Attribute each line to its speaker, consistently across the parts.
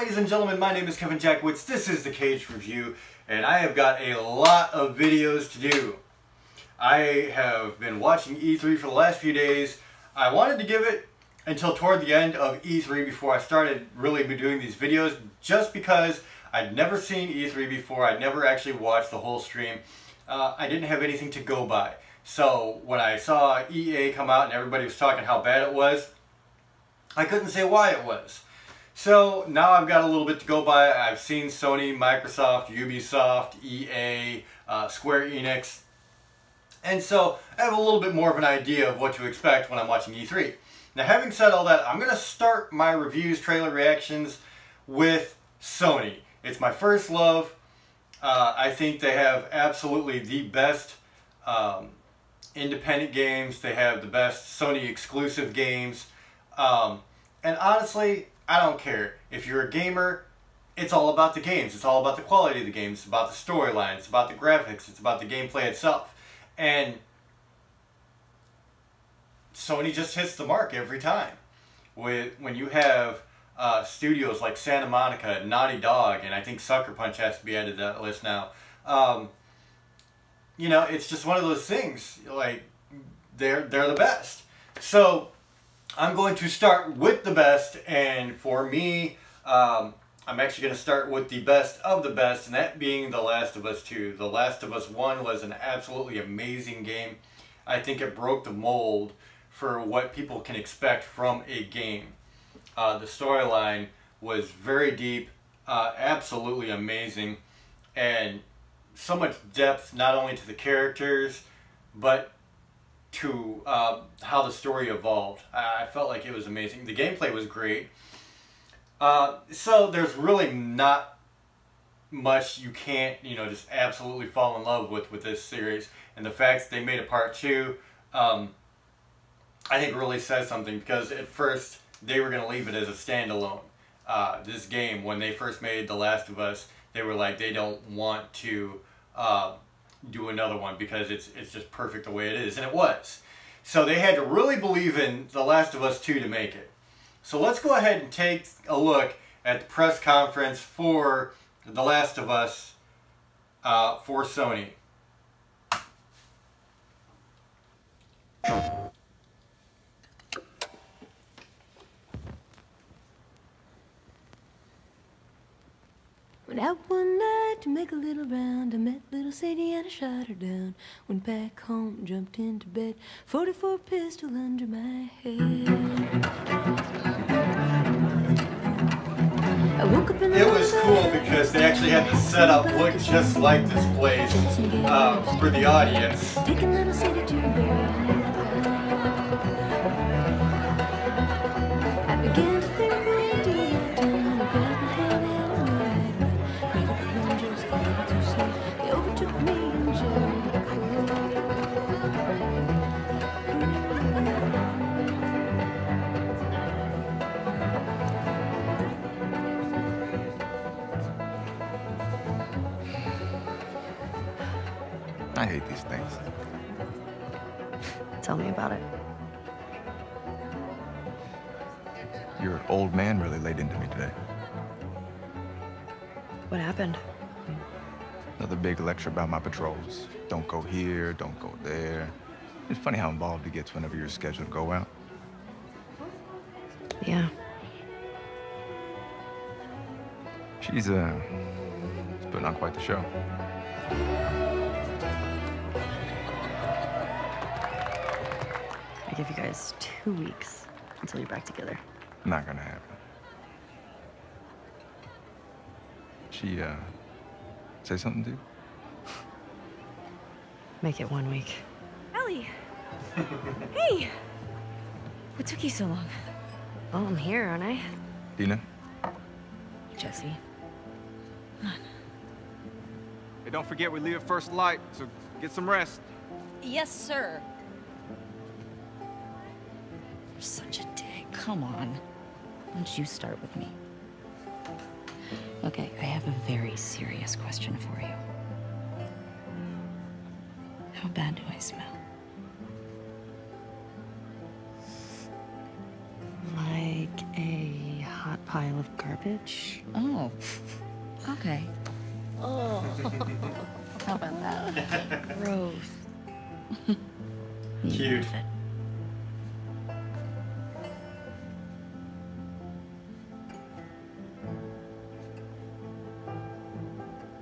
Speaker 1: ladies and gentlemen, my name is Kevin Jackwitz. This is the Kaged Review, and I have got a lot of videos to do. I have been watching E3 for the last few days. I wanted to give it until toward the end of E3 before I started really doing these videos, just because I'd never seen E3 before. I'd never actually watched the whole stream. I didn't have anything to go by. So when I saw EA come out and everybody was talking how bad it was, I couldn't say why it was. So now I've got a little bit to go by. I've seen Sony, Microsoft, Ubisoft, EA, Square Enix. And so I have a little bit more of an idea of what to expect when I'm watching E3. Now, having said all that, I'm going to start my reviews, trailer reactions with Sony. It's my first love. I think they have absolutely the best independent games. They have the best Sony exclusive games. And honestly, I don't care. If you're a gamer, it's all about the games. It's all about the quality of the games. It's about the storyline. It's about the graphics. It's about the gameplay itself. And Sony just hits the mark every time. When you have studios like Santa Monica, Naughty Dog, and I think Sucker Punch has to be added to that list now. You know, it's just one of those things. Like, they're the best. So I'm going to start with the best, and for me, I'm actually going to start with the best of the best, and that being The Last of Us 2. The Last of Us 1 was an absolutely amazing game. I think it broke the mold for what people can expect from a game. The storyline was very deep, absolutely amazing, and so much depth, not only to the characters, but to how the story evolved. I felt like it was amazing. The gameplay was great. So there's really not much you can't, you know, just absolutely fall in love with this series. And the fact that they made a part 2, I think really says something, because at first they were going to leave it as a standalone. This game, when they first made The Last of Us, they were like, they don't want to do another one because it's just perfect the way it is, and it was. So they had to really believe in The Last of Us 2 to make it. So let's go ahead and take a look at the press conference for The Last of Us for Sony.
Speaker 2: Went out one night to make a little round. I met little Sadie and I shot her down. Went back home, jumped into bed, 44 pistol under my head. I woke up in the
Speaker 1: It was cool because they actually had the setup look just like this place for the audience.
Speaker 2: Taking little Sadie to bed. I began to think we'd do that town. I grabbed my hand and I made it. Made up a plan just a little too slow. They overtook me in Jericho.
Speaker 3: I hate these things.
Speaker 2: Tell me about it.
Speaker 3: Your old man really laid into me today.
Speaker 2: What happened?
Speaker 3: Another big lecture about my patrols. Don't go here, don't go there. It's funny how involved he gets whenever you're scheduled to go out.
Speaker 2: Yeah.
Speaker 3: She's putting on quite the show.
Speaker 2: I give you guys 2 weeks until you're back together.
Speaker 3: Not gonna happen. She, say something to you?
Speaker 2: Make it 1 week. Ellie! Hey! What took you so long? Well, I'm here, aren't I?
Speaker 3: Dina?
Speaker 2: Jesse. Come on.
Speaker 4: Hey, don't forget we leave at first light, so get some rest.
Speaker 5: Yes, sir. You're such a dick. Come on. Why don't you start with me? Okay, I have a very serious question for you. How bad do I smell?
Speaker 2: Like a hot pile of garbage.
Speaker 5: Oh, okay. Oh, how about that? Gross.
Speaker 1: Cute.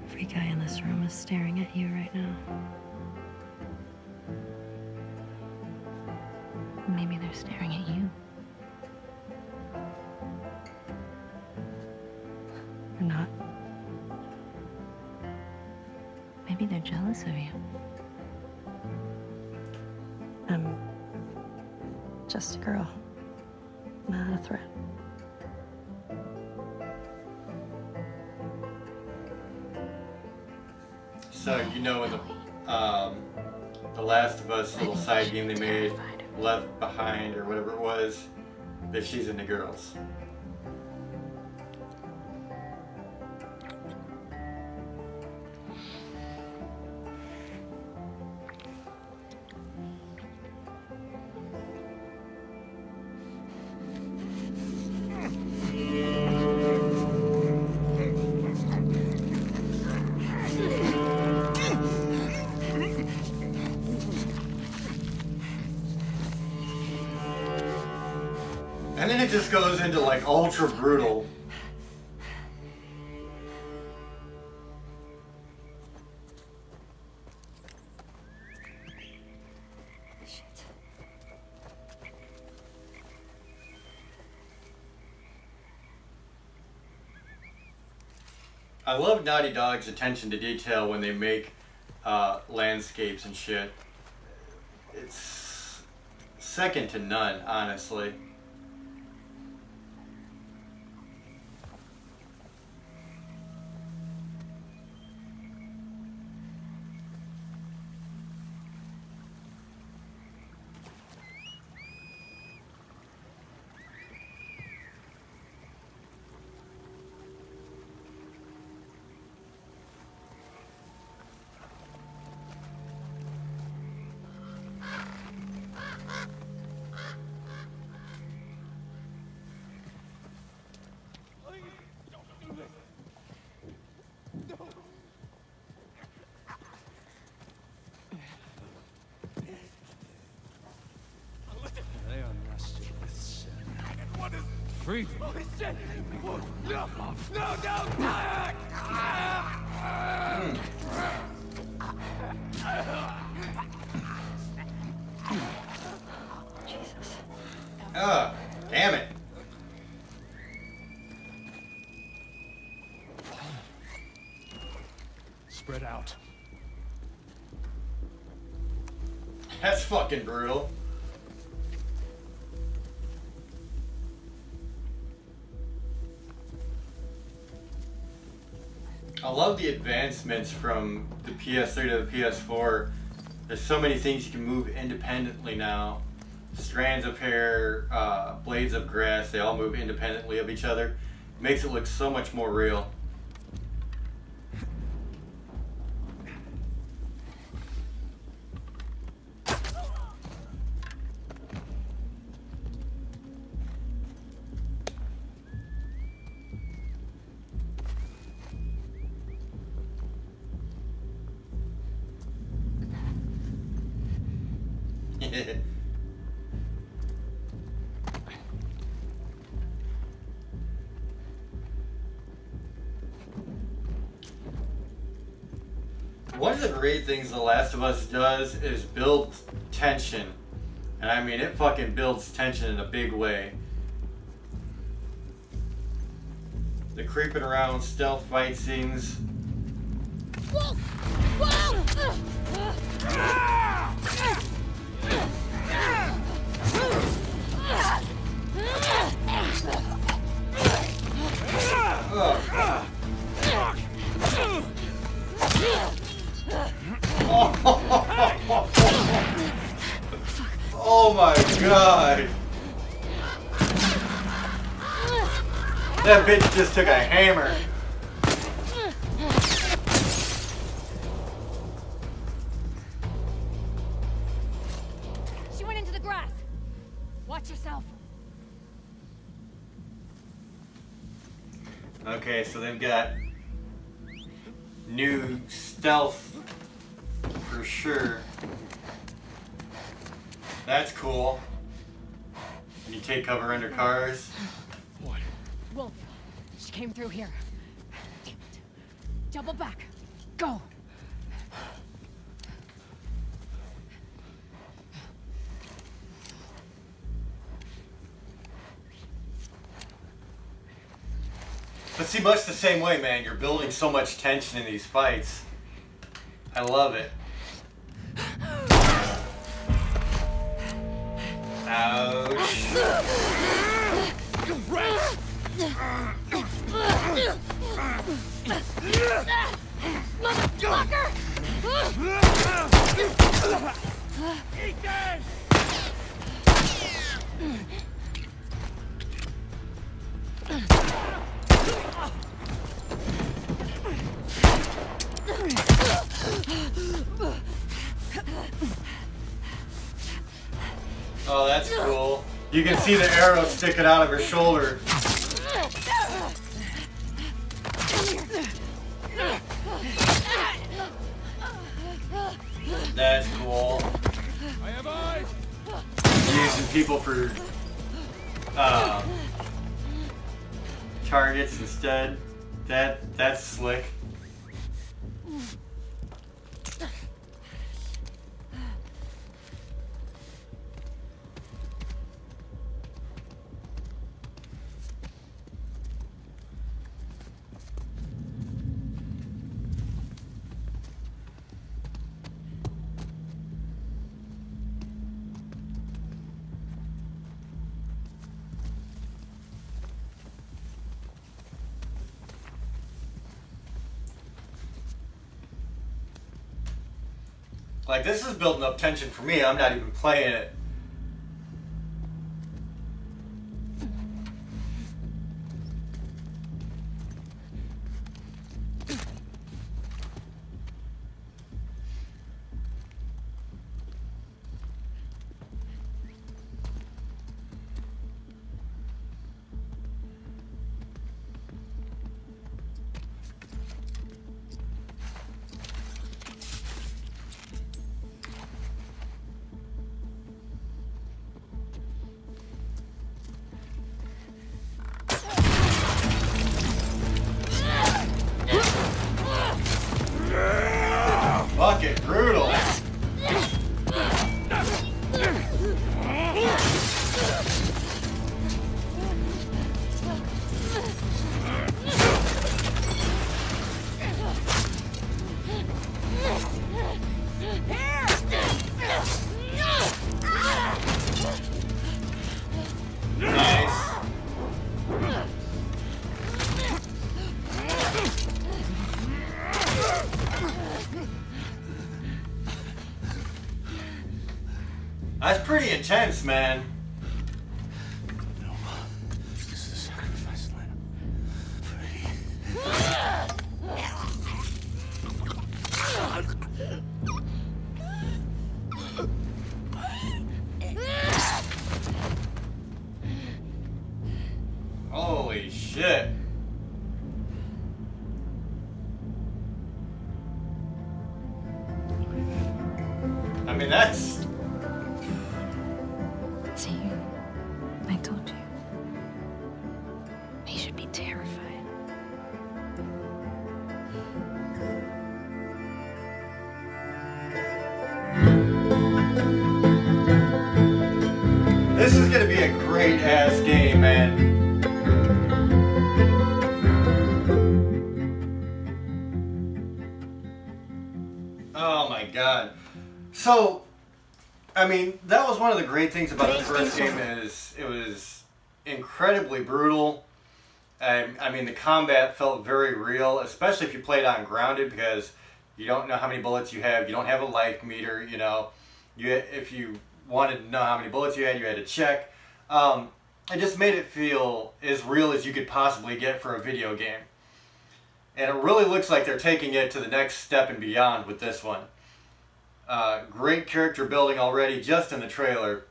Speaker 2: Every guy in this room is staring at you right now. Maybe they're staring at you. Or not. Maybe they're jealous of you. I'm just a girl, not a threat.
Speaker 1: So, you know, in the Last of Us little side game they made, Left Behind or whatever it was, that she's into girls. And then it just goes into like ultra brutal. I love Naughty Dog's attention to detail when they make landscapes and shit. It's second to none, honestly.
Speaker 6: Free. Oh shit! No! No! No!
Speaker 2: Jesus.
Speaker 1: Ugh, damn it.
Speaker 6: Spread out.
Speaker 1: That's fucking brutal. I love the advancements from the PS3 to the PS4. There's so many things you can move independently now. Strands of hair, blades of grass, they all move independently of each other. Makes it look so much more real. One of the great things The Last of Us does is build tension. And I mean, it fucking builds tension in a big way. The creeping around stealth fight scenes.
Speaker 7: Whoa! Whoa!
Speaker 1: Oh my god! That bitch just took a hammer.
Speaker 7: She went into the grass. Watch yourself.
Speaker 1: Okay, so they've got new stealth for sure. That's cool. And you take cover under cars.
Speaker 6: What?
Speaker 7: Wolf, she came through here. Damn it. Double back. Go.
Speaker 1: But see, much the same way, man. You're building so much tension in these fights. I love it. Ouch.
Speaker 7: Motherfucker!
Speaker 6: Eat this!
Speaker 1: Oh, that's cool. You can see the arrow sticking out of her shoulder. That's cool.
Speaker 6: I have eyes!
Speaker 1: Using people for targets instead. That's slick. Like, this is building up tension for me. I'm not even playing it. Fucking brutal. Nice. That's pretty intense, man.
Speaker 6: No. This is a sacrifice line.
Speaker 1: Holy shit. I mean, that's...
Speaker 5: See, I told you. He should be terrified.
Speaker 1: This is gonna be a great ass game, man. Oh my god. So, I mean, that was one of the great things about the first game is it was incredibly brutal. I mean, the combat felt very real, especially if you played on grounded because you don't know how many bullets you have. You don't have a life meter, you know. If you wanted to know how many bullets you had to check. It just made it feel as real as you could possibly get for a video game. And it really looks like they're taking it to the next step and beyond with this one. Great character building already just in the trailer.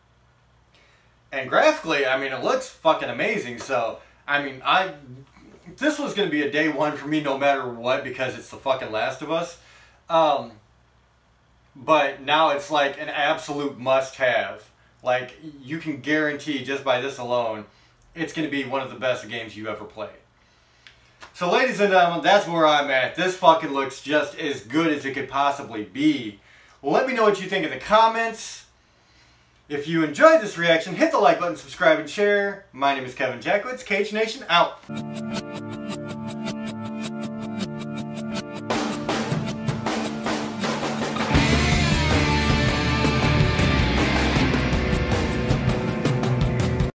Speaker 1: And graphically, I mean, it looks fucking amazing. So, I mean, this was going to be a day one for me no matter what because it's the fucking Last of Us. But now it's like an absolute must-have. Like, you can guarantee just by this alone, it's going to be one of the best games you ever played. So ladies and gentlemen, that's where I'm at. This fucking looks just as good as it could possibly be. Well, let me know what you think in the comments. If you enjoyed this reaction, hit the like button, subscribe, and share. My name is Kevin Jackwitz. Kaged Nation out.